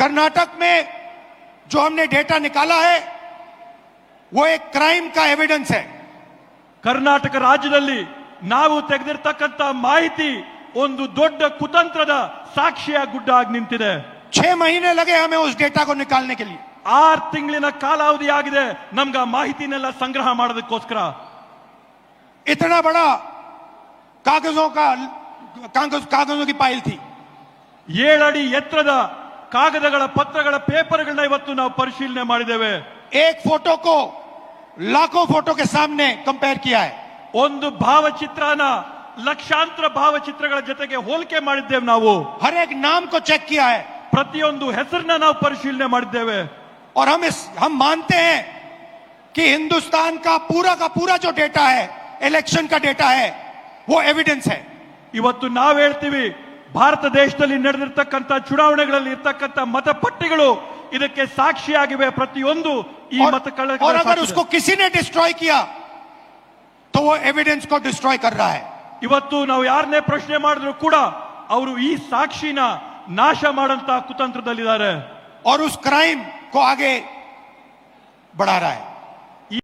कर्नाटक में जो हमने डेटा निकाला है वो एक क्राइम का एविडेंस है। ಕರ್ನಾಟಕ ರಾಜ್ಯದಲ್ಲಿ ನಾವು ತೆಗೆದಿರ್ತಕ್ಕಂತ ಮಾಹಿತಿ ಒಂದು ದೊಡ್ಡ ಕುತಂತ್ರದ ಸಾಕ್ಷಿಯ ಗುಡ್ಡ ಆಗಿ ನಿಂತಿದೆ। 6 महीने लगे हमें उस डेटा को निकालने के लिए। 6 ತಿಂಗಳಿನ ಕಾಲಾವಧಿ ಆಗಿದೆ ನಮ್ಗೆ ಮಾಹಿತಿನೆಲ್ಲ ಸಂಗ್ರಹ ಮಾಡೋದಕ್ಕೋಸ್ಕರ। इतना बड़ा कागजों की पाइल थी। 7 ಅಡಿ ಎತ್ತರದ ಕಾಗದಗಳ ಪತ್ರಗಳ ಪೇಪರ್ಗಳನ್ನ ಇವತ್ತು ನಾವು ಪರಿಶೀಲನೆ ಮಾಡಿದ್ದೇವೆ। एक फोटो को लाखों फोटो के सामने कंपेयर किया है। ಒಂದು ಭಾವಚಿತ್ರನ ಲಕ್ಷಾಂತರ ಭಾವಚಿತ್ರಗಳ ಜೊತೆಗೆ ಹೋಲಿಕೆ ಮಾಡಿದ್ದೇವೆ ನಾವು। हर एक नाम को चेक किया है। ಪ್ರತಿಯೊಂದು ಹೆಸರನ್ನ ನಾವು ಪರಿಶೀಲನೆ ಮಾಡಿದ್ದೇವೆ। और हम मानते हैं कि हिंदुस्तान का पूरा जो डेटा है, इलेक्शन का डेटा है, वो एविडेंस है। ಇವತ್ತು ನಾವು ಹೇಳ್ತೀವಿ ಭಾರತ ದೇಶದಲ್ಲಿ ನಡೆದಿರ್ತಕ್ಕಂಥ ಚುನಾವಣೆಗಳಲ್ಲಿ ಇರ್ತಕ್ಕಂಥ ಮತಪಟ್ಟಿಗಳು ಇದಕ್ಕೆ ಸಾಕ್ಷಿಯಾಗಿವೆ। ಪ್ರತಿಯೊಂದು ಈ ಮತಗಳ और अगर उसको किसी ने डिस्ट्रॉय किया तो वो एविडेंस को डिस्ट्रॉय कर रहा है। ಇವತ್ತು ನಾವು ಯಾರನ್ನೇ ಪ್ರಶ್ನೆ ಮಾಡಿದ್ರು ಕೂಡ ಅವರು ಈ ಸಾಕ್ಷಿನ ನಾಶ ಮಾಡಂತ ಕುತಂತ್ರದಲ್ಲಿದ್ದಾರೆ और उस क्राइम को आगे बढ़ा रहा है।